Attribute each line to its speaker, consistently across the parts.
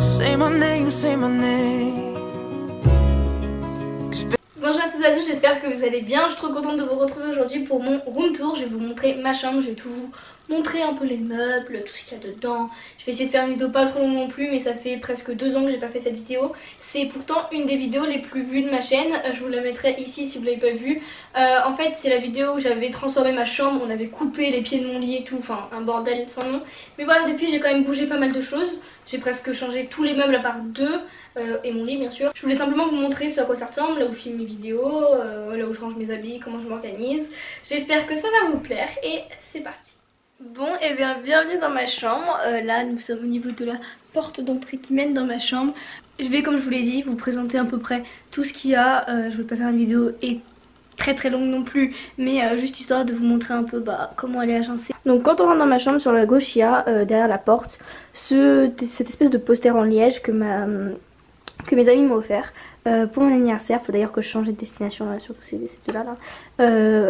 Speaker 1: Say my name, say my name.
Speaker 2: Bonjour à tous et à tous, j'espère que vous allez bien. Je suis trop contente de vous retrouver aujourd'hui pour mon room tour. Je vais vous montrer ma chambre, je vais tout vous montrer un peu les meubles, tout ce qu'il y a dedans. Je vais essayer de faire une vidéo pas trop longue non plus, mais ça fait presque 2 ans que j'ai pas fait cette vidéo. C'est pourtant une des vidéos les plus vues de ma chaîne. Je vous la mettrai ici si vous l'avez pas vue. En fait c'est la vidéo où j'avais transformé ma chambre, on avait coupé les pieds de mon lit et tout, enfin un bordel sans nom. Mais voilà, depuis j'ai quand même bougé pas mal de choses. J'ai presque changé tous les meubles à part 2 et mon lit bien sûr. Je voulais simplement vous montrer ce à quoi ça ressemble, là où je filme mes vidéos, là où je range mes habits, comment je m'organise. J'espère que ça va vous plaire et c'est parti. Bon et bien bienvenue dans ma chambre. Là nous sommes au niveau de la porte d'entrée qui mène dans ma chambre. Je vais, comme je vous l'ai dit, vous présenter à peu près tout ce qu'il y a. Je vais pas faire une vidéo et très longue non plus, mais juste histoire de vous montrer un peu comment elle est agencée. Donc quand on rentre dans ma chambre, sur la gauche il y a derrière la porte cette espèce de poster en liège que mes amis m'ont offert pour mon anniversaire. Faut d'ailleurs que je change de destination là, surtout ces deux-là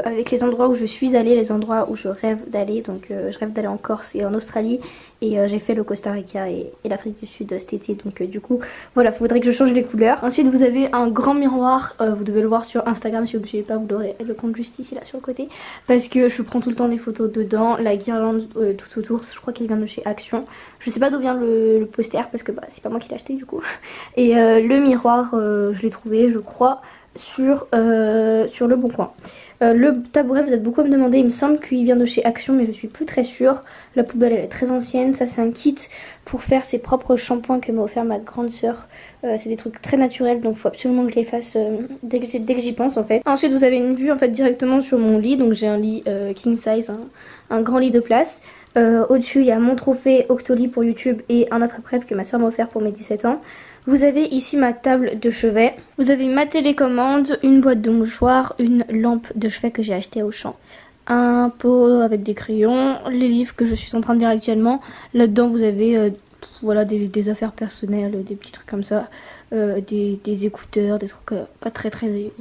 Speaker 2: avec les endroits où je suis allée, les endroits où je rêve d'aller. Donc je rêve d'aller en Corse et en Australie, et j'ai fait le Costa Rica et l'Afrique du Sud cet été. Donc du coup voilà, faudrait que je change les couleurs. Ensuite vous avez un grand miroir, vous devez le voir sur Instagram, si vous ne suivez pas vous aurez le compte juste ici là sur le côté, parce que je prends tout le temps des photos dedans. La guirlande tout autour, je crois qu'elle vient de chez Action. Je sais pas d'où vient le poster parce que c'est pas moi qui l'ai acheté du coup. Et le miroir je l'ai trouvé je crois sur Le Bon Coin. Le tabouret, vous êtes beaucoup à me demander, il me semble qu'il vient de chez Action mais je suis plus très sûre. La poubelle elle est très ancienne, ça c'est un kit pour faire ses propres shampoings que m'a offert ma grande soeur. C'est des trucs très naturels donc il faut absolument que je les fasse dès que j'y pense en fait. Ensuite vous avez une vue en fait directement sur mon lit, donc j'ai un lit king size, un grand lit de place. Au-dessus il y a mon trophée Octoly pour YouTube et un attrape-rêve que ma soeur m'a offert pour mes 17 ans. Vous avez ici ma table de chevet. Vous avez ma télécommande, une boîte de mouchoirs, une lampe de chevet que j'ai achetée au Auchan, un pot avec des crayons, les livres que je suis en train de lire actuellement. Là-dedans vous avez voilà, des affaires personnelles, des petits trucs comme ça, des écouteurs, des trucs pas très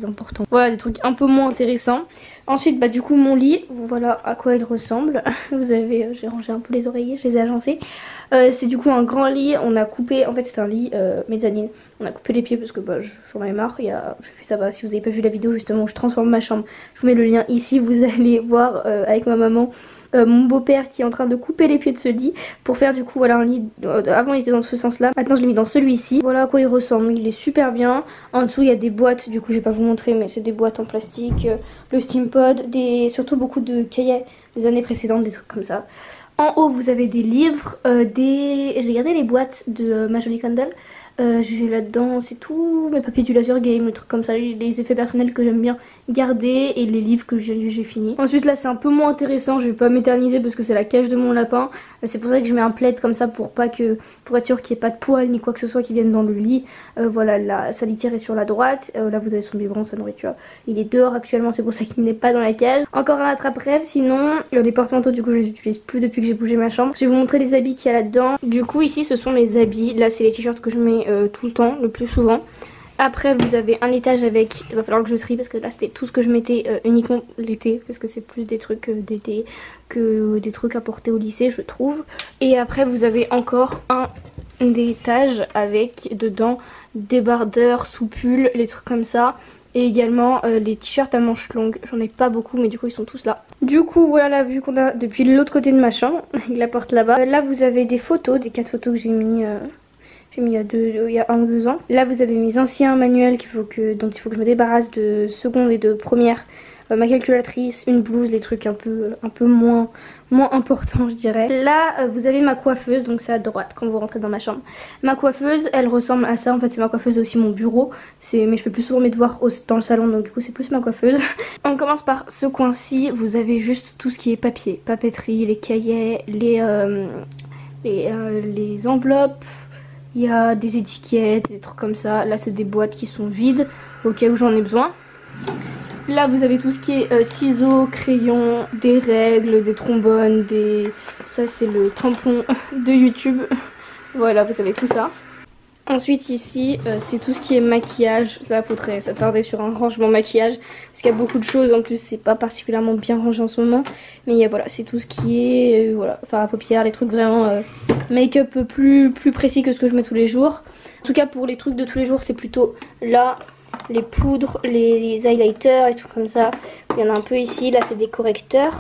Speaker 2: importants. Voilà, des trucs un peu moins intéressants. Ensuite du coup mon lit, voilà à quoi il ressemble. Vous avez, j'ai rangé un peu les oreillers, je les ai agencés. C'est du coup un grand lit, on a coupé, en fait c'est un lit mezzanine. On a coupé les pieds parce que j'en avais marre. Je fais ça, si vous avez pas vu la vidéo justement où je transforme ma chambre, je vous mets le lien ici. Vous allez voir avec ma maman mon beau-père qui est en train de couper les pieds de ce lit pour faire du coup voilà un lit. Avant il était dans ce sens là, maintenant je l'ai mis dans celui-ci. Voilà à quoi il ressemble, il est super bien. En dessous il y a des boîtes, du coup je vais pas vous montrer mais c'est des boîtes en plastique, le Steampod, surtout beaucoup de cahiers des années précédentes, des trucs comme ça. En haut vous avez des livres, j'ai gardé les boîtes de ma jolie Candle. J'ai là-dedans, c'est tout mes papiers du laser game, les trucs comme ça, les effets personnels que j'aime bien garder et les livres que j'ai fini. Ensuite là c'est un peu moins intéressant, je vais pas m'éterniser parce que c'est la cage de mon lapin. C'est pour ça que je mets un plaid comme ça pour être sûr qu'il n'y ait pas de poils ni quoi que ce soit qui vienne dans le lit. Voilà, sa litière est sur la droite, là vous avez son biberon, sa nourriture. Il est dehors actuellement, c'est pour ça qu'il n'est pas dans la cage. Encore un attrape-rêve, sinon les porte-manteaux du coup je les utilise plus depuis que j'ai bougé ma chambre. Je vais vous montrer les habits qu'il y a là-dedans. Du coup ici ce sont mes habits, là c'est les t-shirts que je mets tout le temps, le plus souvent. Après vous avez un étage avec, il va falloir que je trie parce que là c'était tout ce que je mettais uniquement l'été, parce que c'est plus des trucs d'été que des trucs à porter au lycée je trouve. Et après vous avez encore un étage avec dedans débardeurs, sous-pulls, les trucs comme ça. Et également les t-shirts à manches longues, j'en ai pas beaucoup mais du coup ils sont tous là. Du coup voilà la vue qu'on a depuis l'autre côté de ma chambre, avec la porte là-bas. Là vous avez des photos, des 4 photos que j'ai mis il y a 1 ou 2 ans. Là vous avez mes anciens manuels dont il faut que je me débarrasse, de seconde et de première. Ma calculatrice, une blouse, les trucs un peu moins importants je dirais. Là vous avez ma coiffeuse, donc c'est à droite quand vous rentrez dans ma chambre. Ma coiffeuse elle ressemble à ça, en fait c'est ma coiffeuse aussi mon bureau. Mais je fais plus souvent mes devoirs dans le salon donc du coup c'est plus ma coiffeuse. On commence par ce coin-ci, vous avez juste tout ce qui est papier, papeterie, les cahiers, les enveloppes. Il y a des étiquettes, des trucs comme ça. Là c'est des boîtes qui sont vides au cas où j'en ai besoin. Là vous avez tout ce qui est ciseaux, crayons, des règles, des trombones, ça c'est le tampon de YouTube. Voilà, vous avez tout ça. Ensuite ici c'est tout ce qui est maquillage. Ça faudrait s'attarder sur un rangement maquillage parce qu'il y a beaucoup de choses. En plus c'est pas particulièrement bien rangé en ce moment. Mais voilà, c'est tout ce qui est voilà, enfin à paupières, les trucs vraiment make-up plus précis que ce que je mets tous les jours. En tout cas pour les trucs de tous les jours c'est plutôt là. Les poudres, les highlighters et tout comme ça. Il y en a un peu ici, là c'est des correcteurs.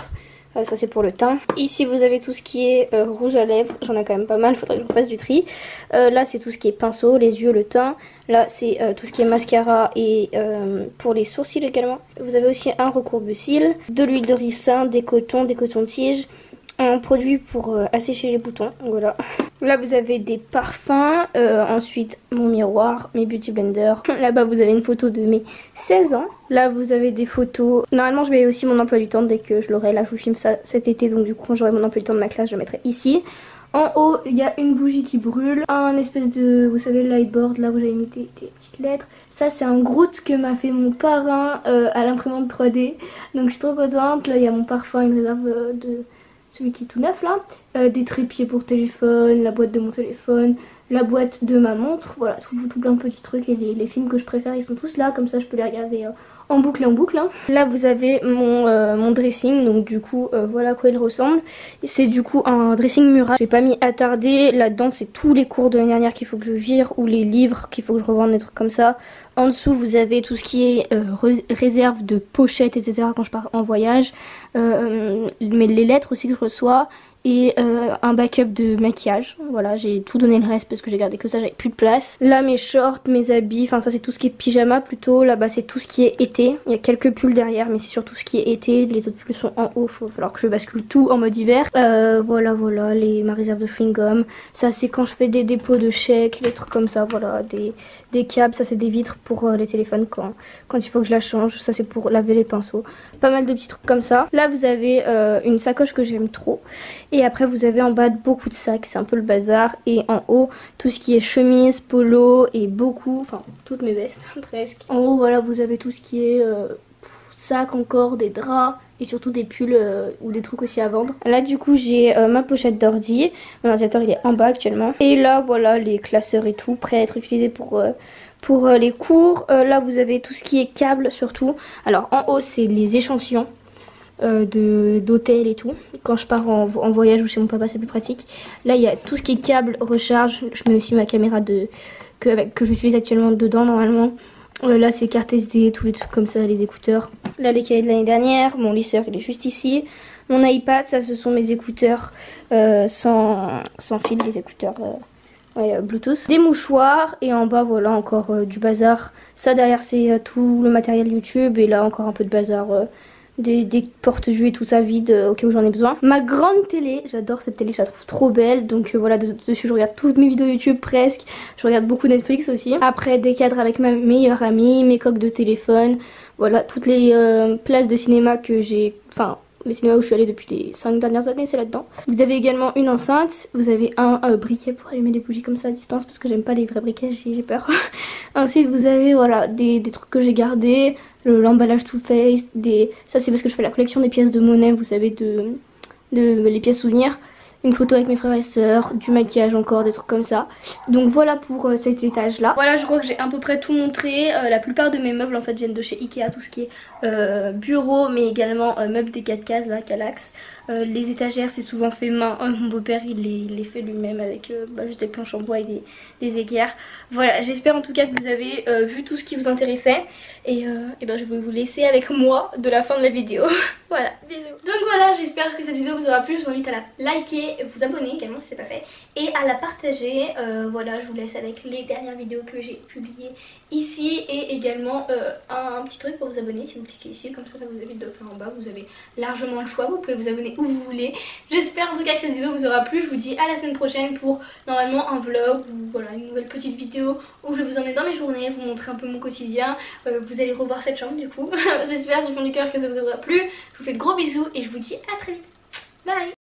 Speaker 2: Ça c'est pour le teint. Ici vous avez tout ce qui est rouge à lèvres. J'en ai quand même pas mal, il faudrait que je fasse du tri. Là c'est tout ce qui est pinceau, les yeux, le teint. Là c'est tout ce qui est mascara et pour les sourcils également. Vous avez aussi un recourbe-cils, de l'huile de ricin, des cotons-tiges. Un produit pour assécher les boutons, voilà. Là vous avez des parfums, ensuite mon miroir, mes beauty blenders. Là-bas vous avez une photo de mes 16 ans. Là vous avez des photos. Normalement je mets aussi mon emploi du temps dès que je l'aurai. Là je vous filme ça cet été, donc du coup quand j'aurai mon emploi du temps de ma classe je le mettrai ici. En haut il y a une bougie qui brûle, un espèce de, vous savez, lightboard là où j'avais mis des petites lettres. Ça c'est un Groot que m'a fait mon parrain à l'imprimante 3D. Donc je suis trop contente. Là il y a mon parfum, une réserve de... celui qui est tout neuf là, des trépieds pour téléphone, la boîte de mon téléphone, la boîte de ma montre, voilà, tout plein de petits trucs. Et les films que je préfère ils sont tous là, comme ça je peux les regarder en boucle et en boucle hein. Là vous avez mon dressing, donc du coup voilà à quoi il ressemble. C'est du coup un dressing mural, j'ai pas mis attardé, là-dedans c'est tous les cours de l'année dernière qu'il faut que je vire, ou les livres qu'il faut que je revende, des trucs comme ça. En dessous vous avez tout ce qui est réserve de pochettes etc quand je pars en voyage, mais les lettres aussi que je reçois. Et un backup de maquillage. Voilà, j'ai tout donné le reste parce que j'ai gardé que ça, j'avais plus de place. Là mes shorts, mes habits, enfin ça c'est tout ce qui est pyjama plutôt. Là-bas c'est tout ce qui est été. Il y a quelques pulls derrière mais c'est surtout ce qui est été. Les autres pulls sont en haut, il va falloir que je bascule tout en mode hiver. Voilà, ma réserve de chewing gum. Ça c'est quand je fais des dépôts de chèques, les trucs comme ça, voilà. Des câbles, ça c'est des vitres pour les téléphones quand il faut que je la change. Ça c'est pour laver les pinceaux. Pas mal de petits trucs comme ça. Là vous avez une sacoche que j'aime trop. Et après vous avez en bas beaucoup de sacs, c'est un peu le bazar. Et en haut tout ce qui est chemise, polo et beaucoup, enfin toutes mes vestes presque. En haut voilà vous avez tout ce qui est sac encore, des draps et surtout des pulls ou des trucs aussi à vendre. Là du coup j'ai ma pochette d'ordi, mon ordinateur il est en bas actuellement. Et là voilà les classeurs et tout prêts à être utilisés pour les cours. Là vous avez tout ce qui est câble surtout. Alors en haut c'est les échantillons d'hôtel et tout. Quand je pars en voyage ou chez mon papa c'est plus pratique. Là il y a tout ce qui est câble, recharge. Je mets aussi ma caméra que j'utilise actuellement dedans normalement. Là c'est carte SD, tous les trucs comme ça, les écouteurs. Là les cahiers de l'année dernière, mon lisseur il est juste ici. Mon iPad, ça ce sont mes écouteurs sans fil, les écouteurs Bluetooth. Des mouchoirs et en bas voilà encore du bazar. Ça derrière c'est tout le matériel YouTube et là encore un peu de bazar. Des porte-vues et tout ça vide au cas où j'en ai besoin. Ma grande télé, j'adore cette télé, je la trouve trop belle. Donc voilà, dessus je regarde toutes mes vidéos YouTube presque. Je regarde beaucoup Netflix aussi. Après des cadres avec ma meilleure amie, mes coques de téléphone. Voilà, toutes les places de cinéma que j'ai... Enfin, les cinémas où je suis allée depuis les 5 dernières années, c'est là-dedans. Vous avez également une enceinte. Vous avez un briquet pour allumer des bougies comme ça à distance parce que j'aime pas les vrais briquets, j'ai peur. Ensuite vous avez voilà des trucs que j'ai gardés. L'emballage Too Faced, ça c'est parce que je fais la collection des pièces de monnaie, vous savez, les pièces souvenirs. Une photo avec mes frères et sœurs, du maquillage encore, des trucs comme ça. Donc voilà pour cet étage là. Voilà, je crois que j'ai à peu près tout montré. La plupart de mes meubles en fait viennent de chez Ikea, tout ce qui est bureau mais également meubles des 4 cases là, Kallax. Les étagères c'est souvent fait main. Mon beau-père il les fait lui-même avec juste des planches en bois et des équerres. Voilà, j'espère en tout cas que vous avez vu tout ce qui vous intéressait. Et ben je vais vous laisser avec moi de la fin de la vidéo. Voilà, bisous. Donc voilà, j'espère que cette vidéo vous aura plu. Je vous invite à la liker, vous abonner également si c'est pas fait, et à la partager. Voilà, je vous laisse avec les dernières vidéos que j'ai publiées ici, et également un petit truc pour vous abonner si vous cliquez ici, comme ça vous évite de faire en bas. Vous avez largement le choix, vous pouvez vous abonner où vous voulez. J'espère en tout cas que cette vidéo vous aura plu. Je vous dis à la semaine prochaine pour normalement un vlog ou voilà une nouvelle petite vidéo où je vais vous emmener dans mes journées, vous montrer un peu mon quotidien. Vous allez revoir cette chambre du coup. J'espère du fond du cœur que ça vous aura plu. Je vous fais de gros bisous et je vous dis à très vite. Bye.